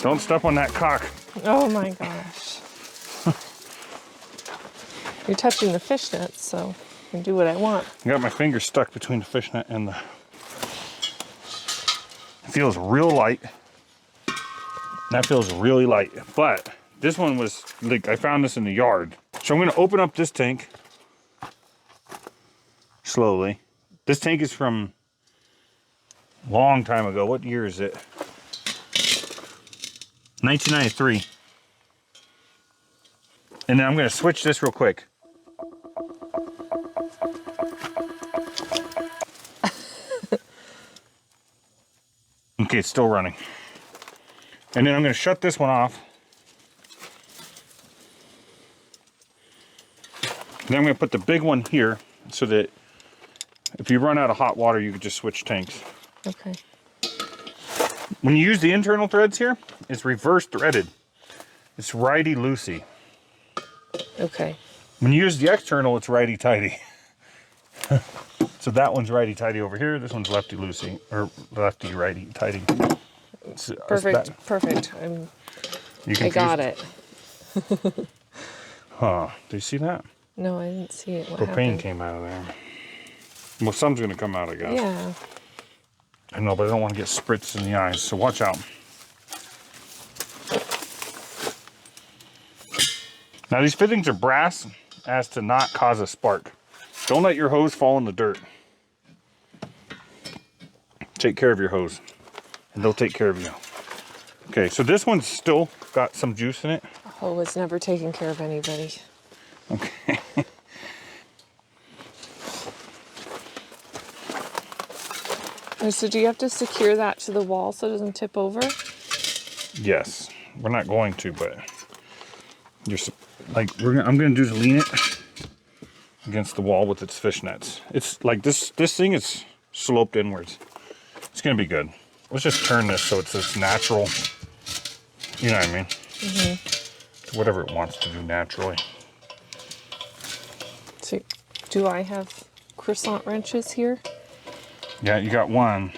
Don't step on that cock. Oh my gosh. You're touching the fishnets, so I can do what I want. I got my finger stuck between the fishnet and the... It feels real light. That feels really light. But this one was, like, I found this in the yard. So I'm gonna open up this tank slowly. This tank is from a long time ago. What year is it? 1993. And then I'm gonna switch this real quick. Okay, it's still running. And then I'm gonna shut this one off. Then I'm gonna put the big one here so that if you run out of hot water, you can just switch tanks. Okay. When you use the internal threads here, it's reverse threaded. It's righty-loosey. Okay. When you use the external, it's righty-tighty. So that one's righty-tighty over here. This one's lefty-loosey, or lefty-righty-tighty. Perfect. Perfect. I got it. Huh? Do you see that? No, I didn't see it. What Propane happened? came out of there. Well, some's gonna come out, I guess. Yeah. I know, but I don't want to get spritzed in the eyes, so watch out. Now these fittings are brass as to not cause a spark. Don't let your hose fall in the dirt. Take care of your hose, and they'll take care of you. Okay, so this one's still got some juice in it. Oh, it's never taking care of anybody. Okay. So do you have to secure that to the wall so it doesn't tip over? Yes, we're not going to, but you're like I'm gonna do is lean it against the wall with its fishnets. It's like this thing is sloped inwards. It's gonna be good. Let's just turn this so it's this natural. You know what I mean? Mm-hmm. Whatever it wants to do naturally. So, do I have croissant wrenches here? Yeah, you got one.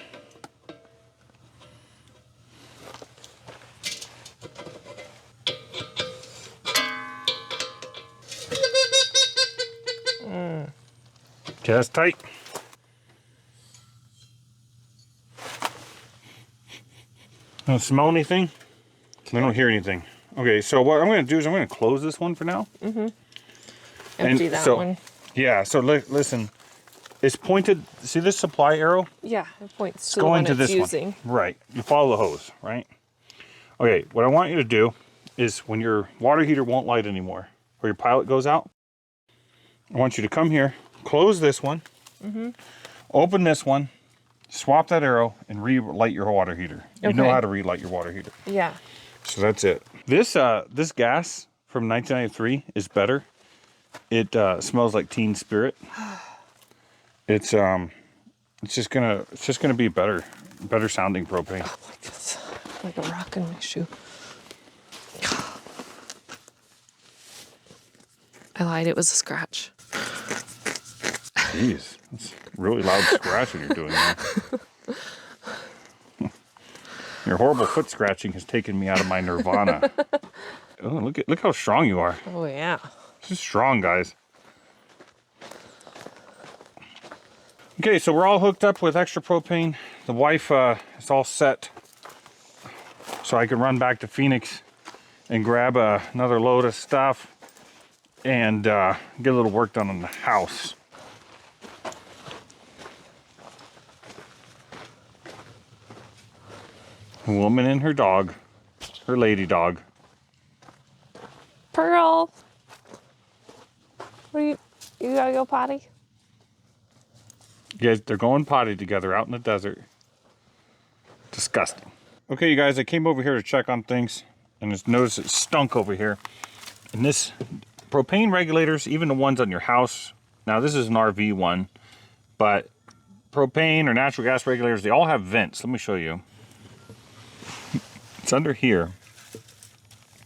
Okay, that's tight. Don't smell anything? Okay. I don't hear anything. Okay, so what I'm going to do is I'm going to close this one for now. Mm-hmm. Empty that one. Yeah, so listen. It's pointed, see this supply arrow? Yeah, it points to the one it's using. One. Right, you follow the hose, right? Okay, what I want you to do is when your water heater won't light anymore, or your pilot goes out, I want you to come here, close this one, open this one, swap that arrow, and relight your water heater. You know how to relight your water heater. Yeah. So that's it. This gas from 1993 is better. It smells like Teen Spirit. It's just gonna be better sounding propane. Oh, like this, like a rock in my shoe. I lied. It was a scratch. Jeez, that's really loud scratching you're doing there. Your horrible foot scratching has taken me out of my nirvana. Oh, look how strong you are. Oh yeah. This is strong, guys. Okay, so we're all hooked up with extra propane. The wife is all set, so I can run back to Phoenix and grab another load of stuff and get a little work done on the house. A woman and her dog, her lady dog. Pearl, you gotta go potty? You guys, they're going potty together out in the desert. Disgusting. Okay, you guys, I came over here to check on things and just noticed it stunk over here. And this propane regulators, even the ones on your house, now this is an RV one, but propane or natural gas regulators, they all have vents. Let me show you. It's under here.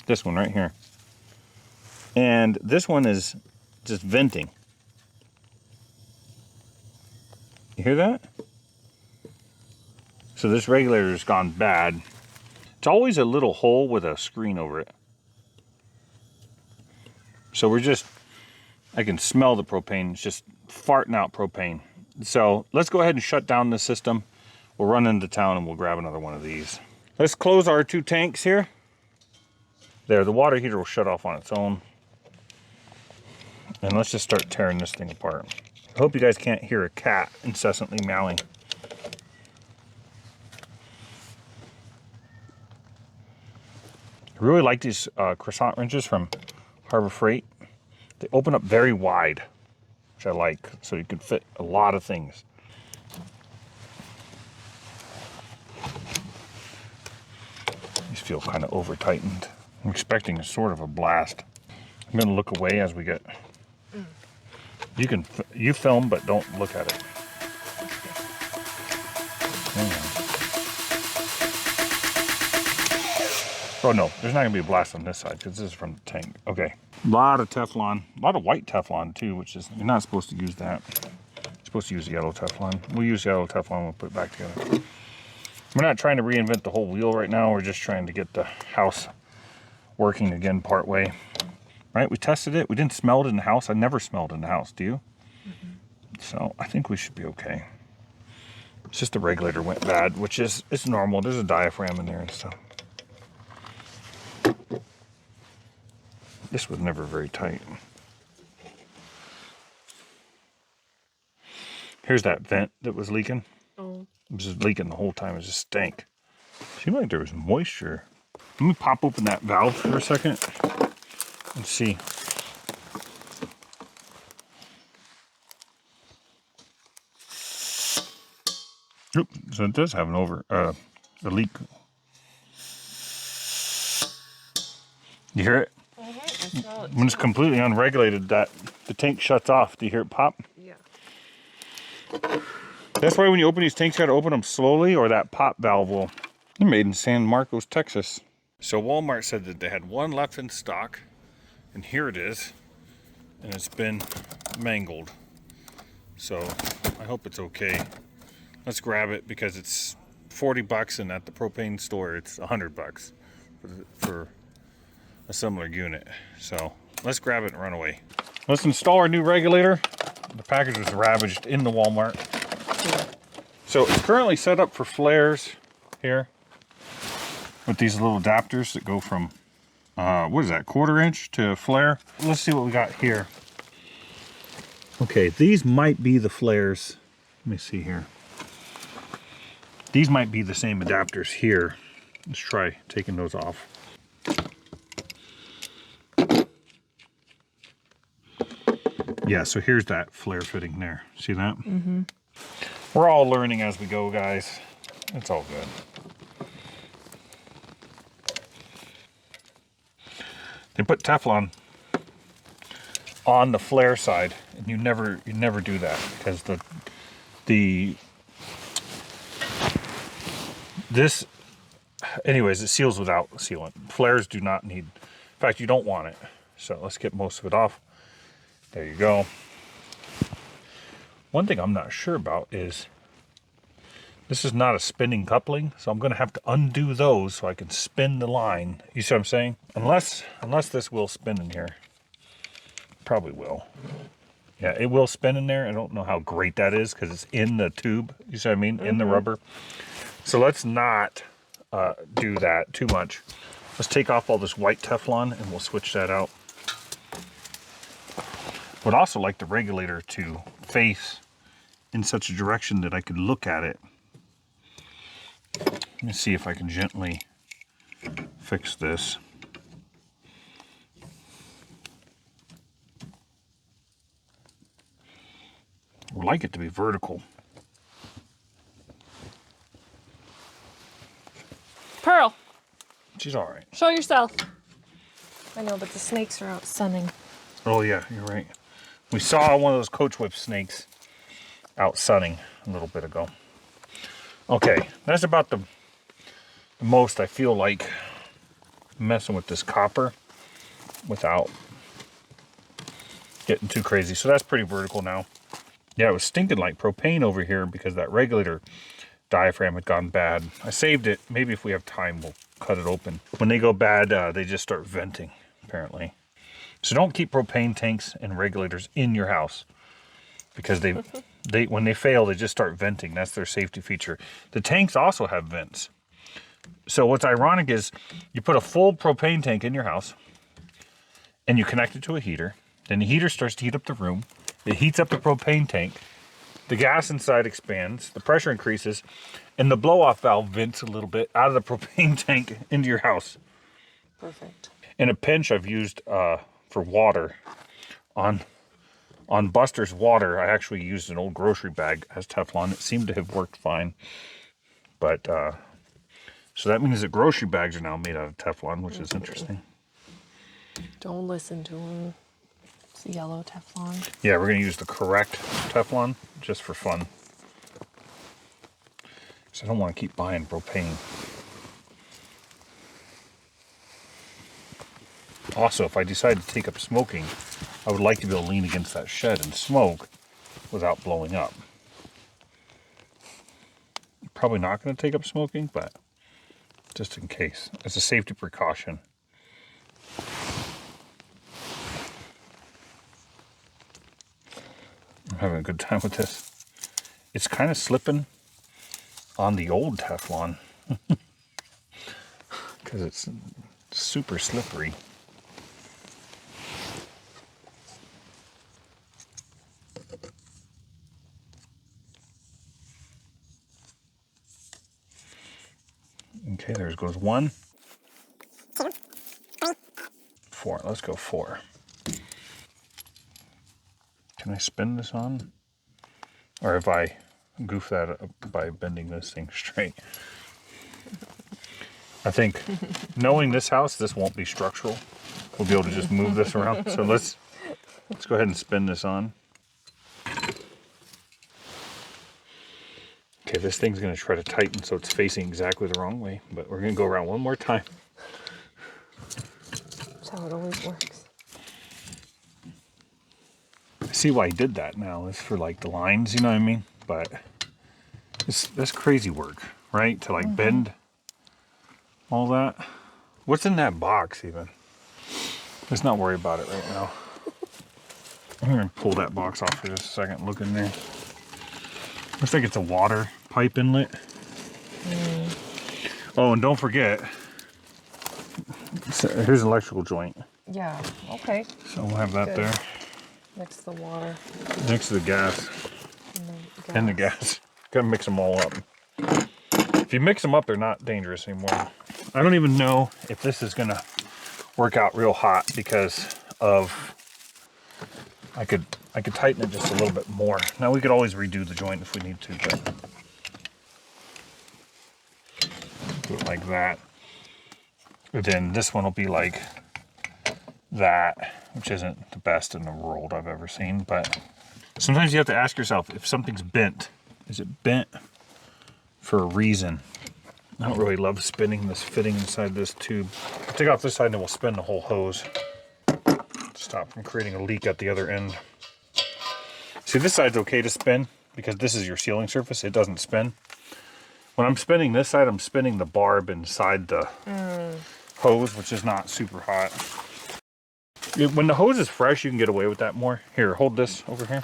This one right here. And this one is just venting. You hear that? So this regulator's gone bad. It's always a little hole with a screen over it. So I can smell the propane. It's just farting out propane. So let's go ahead and shut down the system. We'll run into town and we'll grab another one of these. Let's close our 2 tanks here. There, the water heater will shut off on its own. And let's just start tearing this thing apart. I hope you guys can't hear a cat incessantly meowing. I really like these croissant wrenches from Harbor Freight. They open up very wide, which I like, so you can fit a lot of things. These feel kind of over tightened. I'm expecting sort of a blast. I'm gonna look away as we get. You film, but don't look at it. Oh no, there's not gonna be a blast on this side because this is from the tank. Okay, a lot of Teflon, a lot of white Teflon too, which is, you're not supposed to use that. You're supposed to use yellow Teflon. We'll use yellow Teflon, we'll put it back together. We're not trying to reinvent the whole wheel right now. We're just trying to get the house working again part way. Right, we tested it. We didn't smell it in the house. I never smelled it in the house, do you? So I think we should be okay. It's just the regulator went bad, which is, it's normal. There's a diaphragm in there and stuff. This was never very tight. Here's that vent that was leaking. Oh. It was just leaking the whole time. It just stank. Seemed like there was moisture. Let me pop open that valve for a second and see. Oop, so it does have a leak. You hear it? When it's completely unregulated, the tank shuts off. Do you hear it pop? Yeah. That's why when you open these tanks, you gotta open them slowly, or that pop valve will. They're made in San Marcos, Texas. So Walmart said that they had one left in stock, and here it is, and it's been mangled. So I hope it's okay. Let's grab it because it's 40 bucks, and at the propane store it's 100 bucks for a similar unit. So let's grab it and run away. Let's install our new regulator. The package was ravaged in the Walmart. So it's currently set up for flares here with these little adapters that go from, what is that, 1/4 inch to flare. Let's see what we got here. Okay, these might be the flares. Let me see here. These might be the same adapters here. Let's try taking those off. Yeah, so here's that flare fitting there. See that? Mm-hmm. We're all learning as we go, guys. It's all good. They put Teflon on the flare side, and you never do that because anyways, it seals without sealant. Flares do not need, in fact, you don't want it. So let's get most of it off. There you go. One thing I'm not sure about is this is not a spinning coupling, so I'm going to have to undo those so I can spin the line. You see what I'm saying? Unless this will spin in here. Probably will. Yeah, it will spin in there. I don't know how great that is because it's in the tube. You see what I mean? In the rubber. So let's not do that too much. Let's take off all this white Teflon and we'll switch that out. Would also like the regulator to face in such a direction that I could look at it. Let me see if I can gently fix this. I would like it to be vertical. Pearl. She's all right. Show yourself. I know, but the snakes are out sunning. Oh yeah, you're right. We saw one of those coach whip snakes out sunning a little bit ago. Okay, that's about the most I feel like messing with this copper without getting too crazy. So that's pretty vertical now. Yeah, it was stinking like propane over here because that regulator diaphragm had gone bad. I saved it. Maybe if we have time, we'll cut it open. When they go bad, they just start venting, apparently. So don't keep propane tanks and regulators in your house because when they fail, they just start venting. That's their safety feature. The tanks also have vents. So what's ironic is you put a full propane tank in your house and you connect it to a heater. Then the heater starts to heat up the room. It heats up the propane tank. The gas inside expands, the pressure increases, and the blow-off valve vents a little bit out of the propane tank into your house. Perfect. In a pinch, I've used for water. On Buster's water, I actually used an old grocery bag as Teflon. It seemed to have worked fine. But, so that means that grocery bags are now made out of Teflon, which is interesting. Don't listen to him. It's yellow Teflon. Yeah, we're going to use the correct Teflon just for fun. So I don't want to keep buying propane. Also, if I decide to take up smoking, I would like to be able to lean against that shed and smoke without blowing up. Probably not going to take up smoking, but just in case, as a safety precaution. I'm having a good time with this. It's kind of slipping on the old Teflon because it's super slippery. Okay, there goes 1. 4. Let's go 4. Can I spin this on? Or if I goof that up by bending this thing straight? I think, knowing this house, this won't be structural. We'll be able to just move this around. So let's go ahead and spin this on. Okay, this thing's going to try to tighten so it's facing exactly the wrong way, but we're going to go around one more time. That's how it always works. I see why he did that now. It's for like the lines, you know what I mean? But that's crazy work, right? To like bend all that. What's in that box even? Let's not worry about it right now. I'm going to pull that box off for just a second. Look in there. Looks like it's a water pipe inlet. Oh, and don't forget, here's an electrical joint. Yeah, okay. So we'll have that Good. there. Next to the water. Next to the gas. And the gas. Gotta mix them all up. If you mix them up, they're not dangerous anymore. I don't even know if this is gonna work out real hot because of, I could tighten it just a little bit more. Now we could always redo the joint if we need to, but do it like that. And then this one will be like that, which isn't the best in the world I've ever seen, but sometimes you have to ask yourself if something's bent. Is it bent for a reason? I don't really love spinning this fitting inside this tube. I'll take off this side and then we'll spin the whole hose. Stop from creating a leak at the other end. See, this side's okay to spin because this is your sealing surface. It doesn't spin. When I'm spinning this side, I'm spinning the barb inside the hose, which is not super hot. When the hose is fresh, you can get away with that more. Here, hold this over here.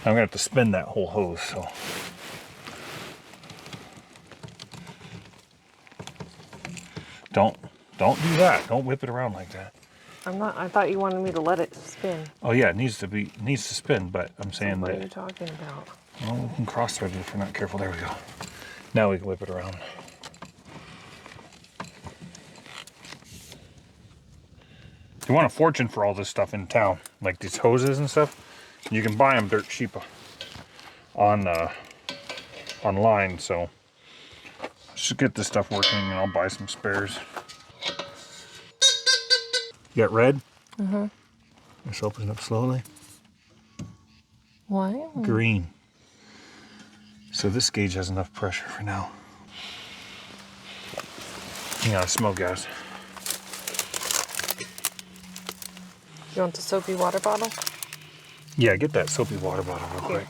I'm gonna have to spin that whole hose, so. Don't do that. Don't whip it around like that. I'm not. I thought you wanted me to let it spin. Oh yeah, it needs to spin, but I'm saying What that. are you talking about? Well, we can cross thread it if we're not careful. There we go. Now we can whip it around. You want a fortune for all this stuff in town, like these hoses and stuff. You can buy them dirt cheap on online. So just get this stuff working, and I'll buy some spares. You got red? Just open it up slowly. Why? Green. So this gauge has enough pressure for now. Yeah, smell gas. You want the soapy water bottle? Yeah, get that soapy water bottle real quick.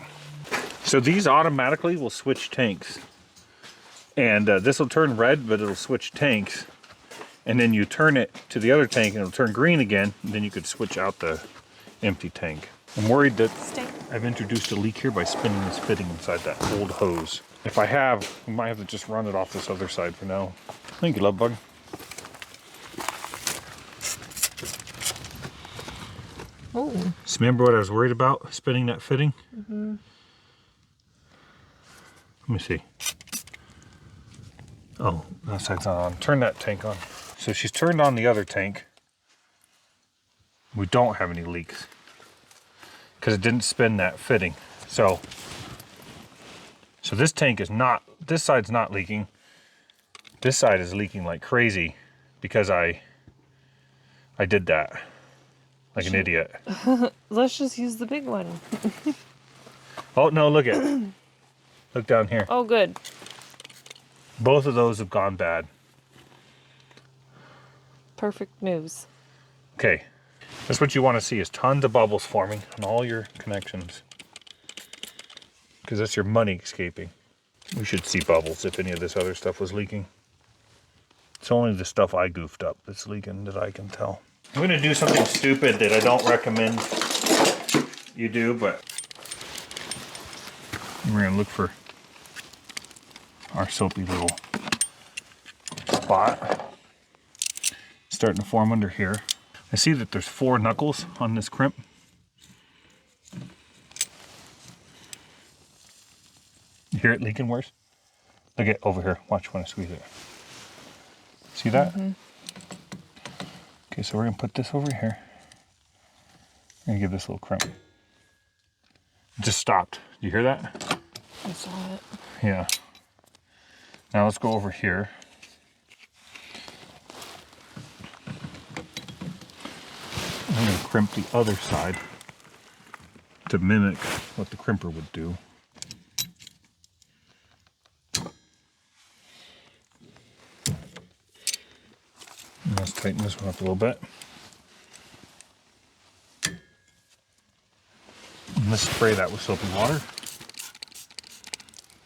So these automatically will switch tanks. And this will turn red, but it'll switch tanks. And then you turn it to the other tank and it'll turn green again. And then you could switch out the empty tank. I'm worried that I've introduced a leak here by spinning this fitting inside that old hose. If I have, we might have to just run it off this other side for now. Thank you, love bug. Oh. So remember what I was worried about, spinning that fitting? Mm-hmm. Let me see. Oh, that side's not on. Turn that tank on. So she's turned on the other tank. We don't have any leaks because it didn't spin that fitting. So this tank is not, this side's not leaking. This side is leaking like crazy because I did that like an idiot. Let's just use the big one. Oh no, look look down here. Oh, good. Both of those have gone bad. Perfect news. Okay, that's what you want to see, is tons of bubbles forming on all your connections. Because that's your money escaping. We should see bubbles if any of this other stuff was leaking. It's only the stuff I goofed up that's leaking that I can tell. I'm going to do something stupid that I don't recommend you do, but we're going to look for our soapy little spot. Starting to form under here. I see that there's 4 knuckles on this crimp. You hear it leaking worse? Look at over here. Watch when I squeeze it. See that? Mm-hmm. Okay, so we're gonna put this over here. We're gonna give this a little crimp. It just stopped. Do you hear that? I saw it. Yeah. Now let's go over here. I'm going to crimp the other side to mimic what the crimper would do. And let's tighten this one up a little bit. And let's spray that with soapy water.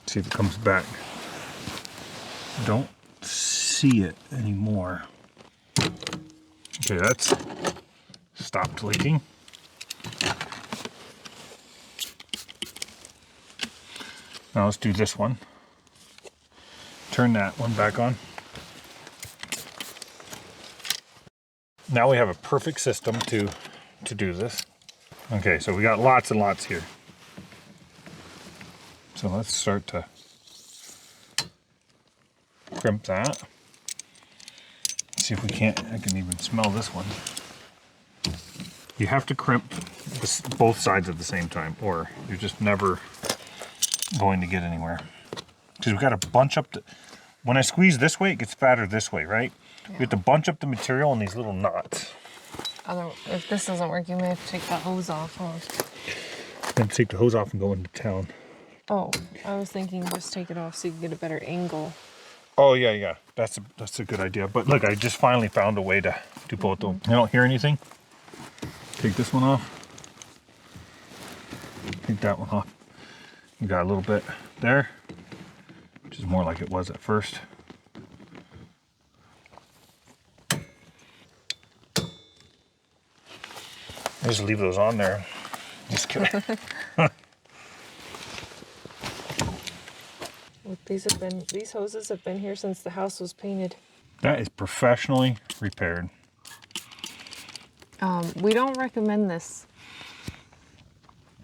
See if it comes back. Don't see it anymore. Okay, that's stopped leaking. Now let's do this one. Turn that one back on. Now we have a perfect system to do this. Okay, so we got lots and lots here. So let's start to crimp that. See if we can't, I can even smell this one. You have to crimp both sides at the same time, or you're just never going to get anywhere. Because we've got to bunch up when I squeeze this way, it gets fatter this way, right? Yeah. We have to bunch up the material in these little knots. If this doesn't work, you may have to take the hose off, huh? Then take the hose off and go into town. Oh, I was thinking just take it off so you can get a better angle. Oh yeah, that's a good idea. But look, I just finally found a way to do both of them. You don't hear anything? Take this one off. Take that one off. You got a little bit there, which is more like it was at first. I just leave those on there. Just kidding. Look, these hoses have been here since the house was painted. That is professionally repaired. We don't recommend this.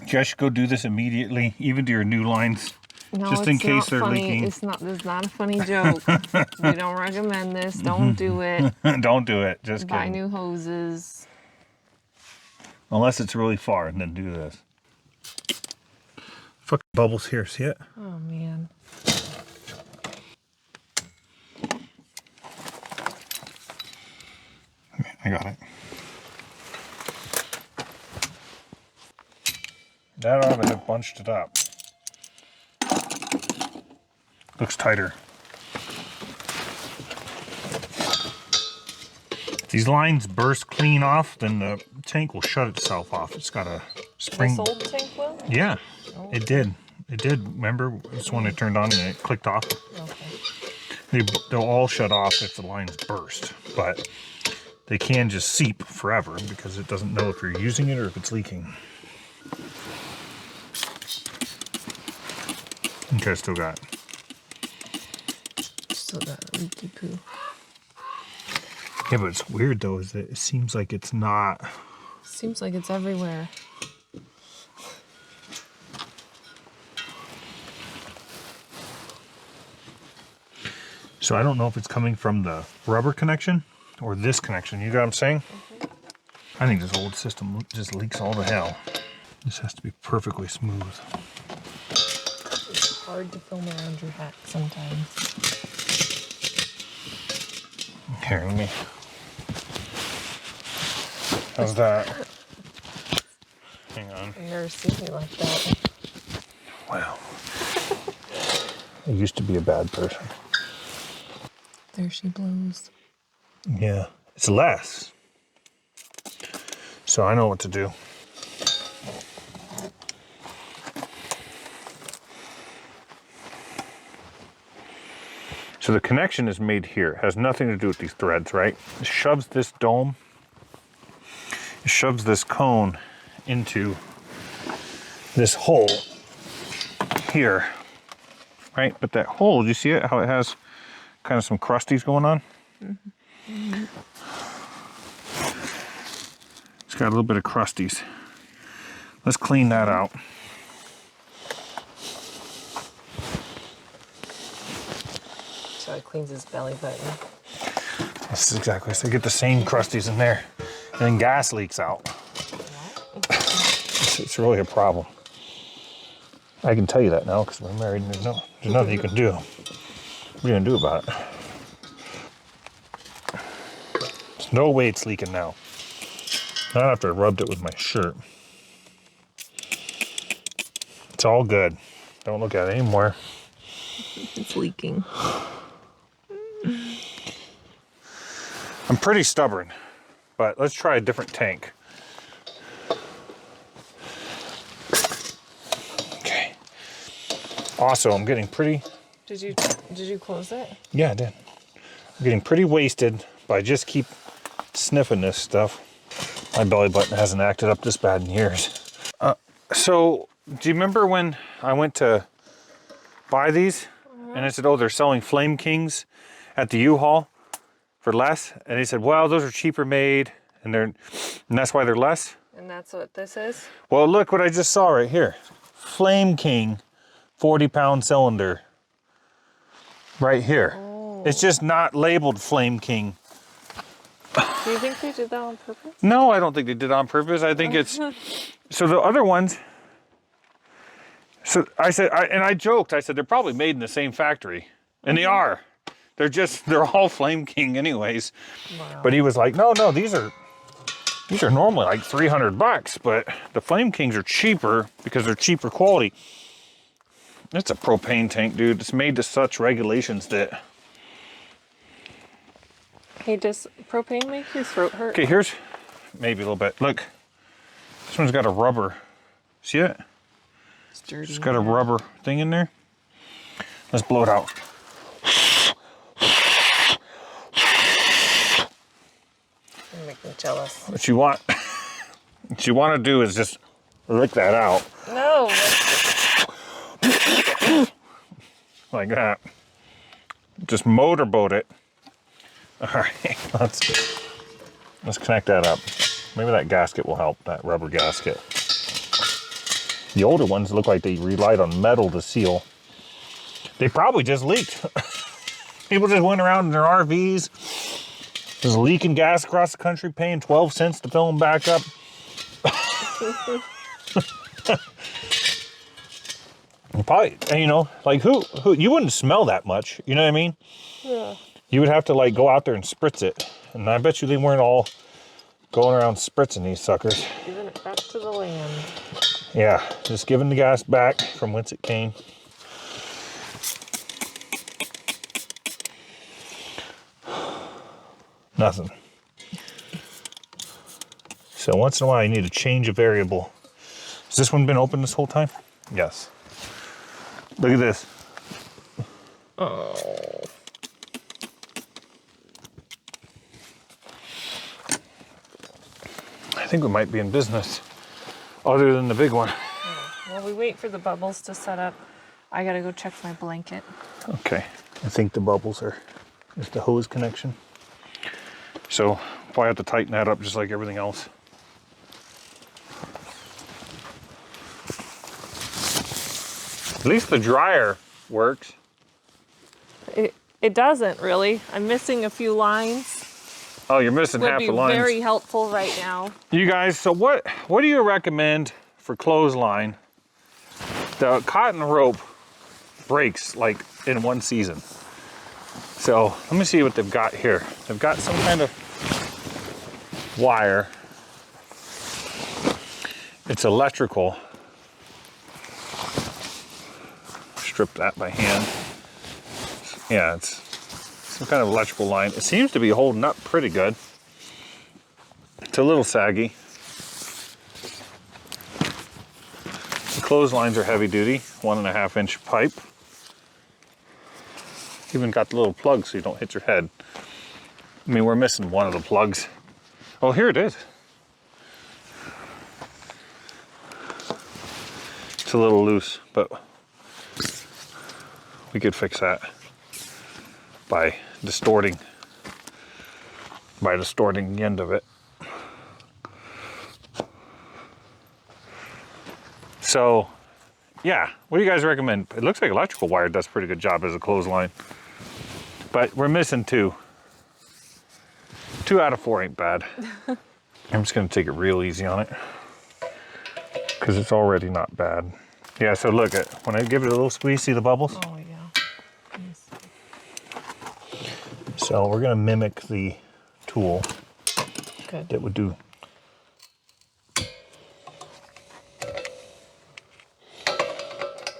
You guys should go do this immediately, even to your new lines, No, just in case they're funny. leaking. It's not. This is not a funny joke. We don't recommend this. Don't do it. Don't do it. Just Buy kidding. new hoses. Unless it's really far, and then do this. Fucking bubbles here. See it? Oh man. I got it. That ought to have bunched it up. Looks tighter. If these lines burst clean off, then the tank will shut itself off. It's got a spring. This old tank will? Yeah, Oh. it did. It did. Remember, it's when it turned on and it clicked off. Okay. They'll all shut off if the lines burst, but they can just seep forever because it doesn't know if you're using it or if it's leaking. Okay, still got it. Still got leaky poo. Yeah, but it's weird though, is that it seems like it's not. Seems like it's everywhere. So I don't know if it's coming from the rubber connection or this connection. You know what I'm saying? I think this old system just leaks all to hell. This has to be perfectly smooth. It's hard to film around your hack sometimes. Here, let me. How's that? Hang on. I've never seen you like that. Wow. I used to be a bad person. There she blows. Yeah, it's less. So I know what to do. So the connection is made here. It has nothing to do with these threads, right? It shoves this dome, it shoves this cone into this hole here, right? But that hole, do you see it? How it has kind of some crusties going on? Mm-hmm. It's got a little bit of crusties. Let's clean that out. So it cleans his belly button. That's exactly. So get the same crusties in there, and then gas leaks out. It's really a problem. I can tell you that now because we're married and there's nothing you can do. What are you gonna do about it? There's no way it's leaking now. Not after I rubbed it with my shirt. It's all good. Don't look at it anymore. It's leaking. I'm pretty stubborn, but let's try a different tank. Okay. Also, I'm getting pretty... Did you close it? Yeah, I did. I'm getting pretty wasted by just keep sniffing this stuff. My belly button hasn't acted up this bad in years. So, do you remember when I went to buy these? And I said, oh, they're selling Flame Kings at the U-Haul for less? And he said, well, those are cheaper made, and that's why they're less? And that's what this is? Well, look what I just saw right here. Flame King, 40-pound cylinder. Right here. Oh. It's just not labeled Flame King. Do you think they did that on purpose? No, I don't think they did it on purpose. I think it's... So the other ones... So I said, I joked, I said, they're probably made in the same factory. And they are. They're all Flame King anyways. Wow. But he was like, no, these are normally like $300, but the Flame Kings are cheaper because they're cheaper quality. It's a propane tank, dude. It's made to such regulations that... Hey, does propane make your throat hurt? Okay, here's maybe a little bit. Look, this one's got a rubber. See it? It's dirty. It's got a rubber thing in there. Let's blow it out. You make me jealous. What you want to do is just lick that out. No. Like that. Just motorboat it. All right, let's connect that up. Maybe that gasket will help, that rubber gasket. The older ones look like they relied on metal to seal. They probably just leaked. People just went around in their RVs, just leaking gas across the country, paying 12 cents to fill them back up. Probably, you know, like who, you wouldn't smell that much, you know what I mean? Yeah. You would have to like go out there and spritz it. And I bet you they weren't all going around spritzing these suckers. Giving it back to the land. Yeah, just giving the gas back from whence it came. Nothing. So once in a while you need to change a variable. Has this one been open this whole time? Yes. Look at this. Oh. think we might be in business, other than the big one. While we wait for the bubbles to set up, I gotta go check my blanket. Okay, I think the bubbles is the hose connection. So probably have to tighten that up just like everything else. At least the dryer works. It doesn't really. I'm missing a few lines. Oh, you're missing half the lines. Would be very helpful right now. You guys, so what do you recommend for clothesline? The cotton rope breaks like in one season. So let me see what they've got here. They've got some kind of wire. It's electrical. Strip that by hand. Yeah, it's some kind of electrical line. It seems to be holding up pretty good. It's a little saggy. The clotheslines are heavy duty, 1.5 inch pipe. Even got the little plug so you don't hit your head. I mean, we're missing one of the plugs. Oh, here it is. It's a little loose, but we could fix that by distorting the end of it. So, yeah, what do you guys recommend? It looks like electrical wire does a pretty good job as a clothesline, but we're missing 2. 2 out of 4 ain't bad. I'm just gonna take it real easy on it because it's already not bad. Yeah, so look at when I give it a little squeeze, see the bubbles? Oh yeah. Yes. So we're gonna mimic the tool Good. that would do.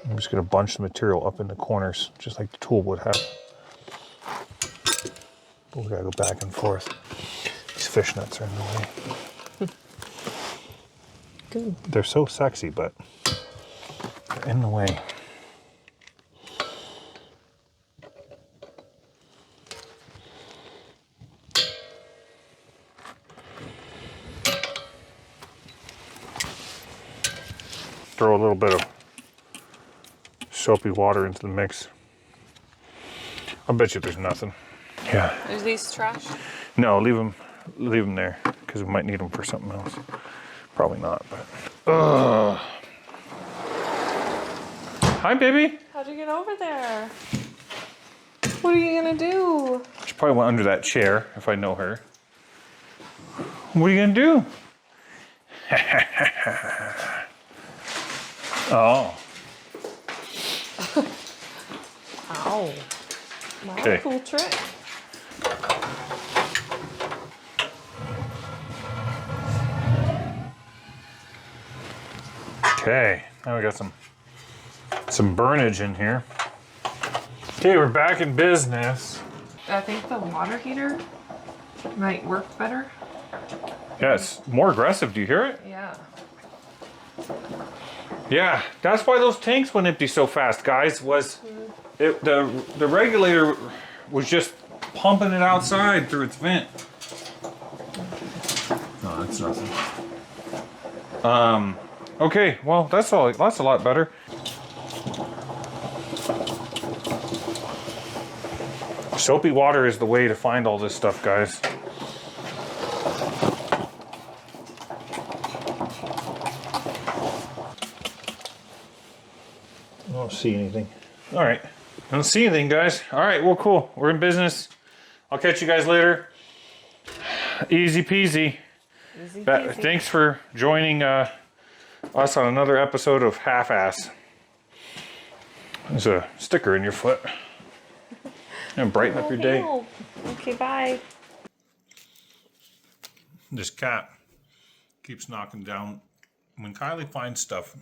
I'm just gonna bunch the material up in the corners, just like the tool would have. But we gotta go back and forth. These fishnets are in the way. Good. They're so sexy, but they're in the way. Throw a little bit of soapy water into the mix. I bet you there's nothing. Yeah. Are these trash? No, leave them there because we might need them for something else. Probably not, but. Hi, baby. How'd you get over there? What are you gonna do? She probably went under that chair if I know her. What are you gonna do? Oh. Ow. Not Okay. a cool trick. Okay, now we got some burnage in here. Okay, we're back in business. I think the water heater might work better. Yeah, it's more aggressive. Do you hear it? Yeah. Yeah, that's why those tanks went empty so fast, guys. The regulator was just pumping it outside through its vent. No, that's nothing. Okay, well that's a lot better. Soapy water is the way to find all this stuff, guys. I don't see anything. All right. I don't see anything, guys. All right, well, cool. We're in business. I'll catch you guys later. Easy peasy. Easy peasy. Thanks for joining us on another episode of Half-Ass. There's a sticker in your foot. And brighten up your day. No. Okay, bye. This cat keeps knocking down. When Kylie finds stuff,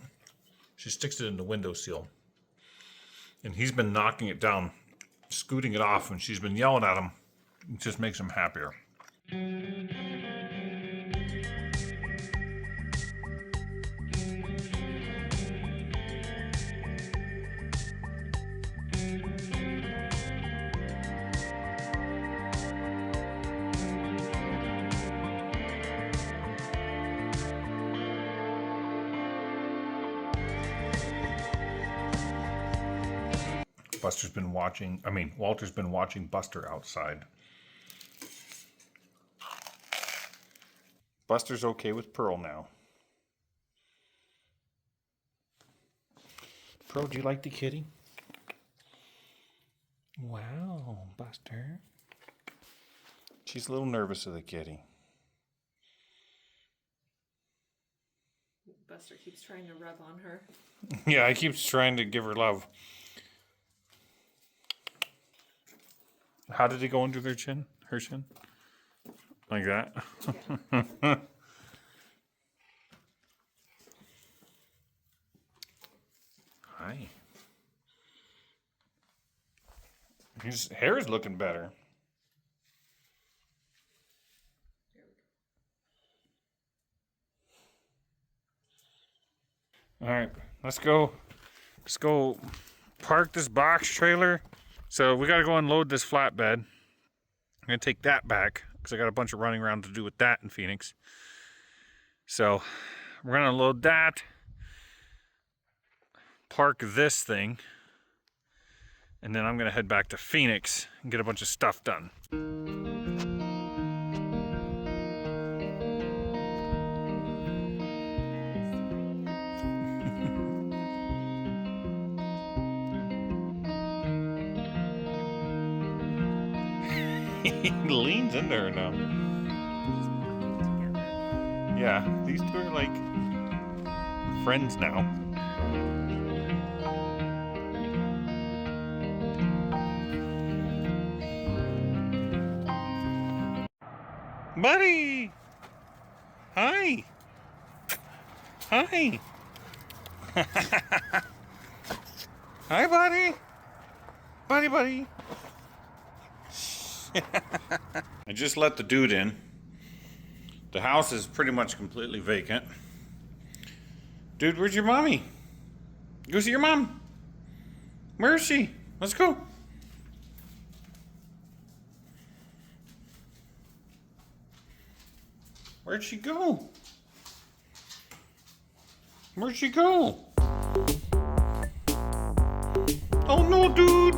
she sticks it in the windowsill. And he's been knocking it down, scooting it off, and she's been yelling at him. It just makes him happier. Walter's been watching Buster outside. Buster's okay with Pearl now. Pearl, do you like the kitty? Wow, Buster. She's a little nervous of the kitty. Buster keeps trying to rub on her. Yeah, I keep trying to give her love. How did it go under their chin? Her chin? Like that? Hi. His hair is looking better. All right, let's go. Let's go park this box trailer. So we got to go unload this flatbed. I'm gonna take that back because I got a bunch of running around to do with that in Phoenix. So we're gonna unload that, park this thing, and then I'm gonna head back to Phoenix and get a bunch of stuff done. He leans into her now. Yeah, these two are like friends now. Buddy! Hi! Hi! Hi, buddy! Buddy! I just let the dude in. The house is pretty much completely vacant. Dude, where's your mommy? Go see your mom. Where is she? Let's go. Where'd she go? Where'd she go? Oh no, dude!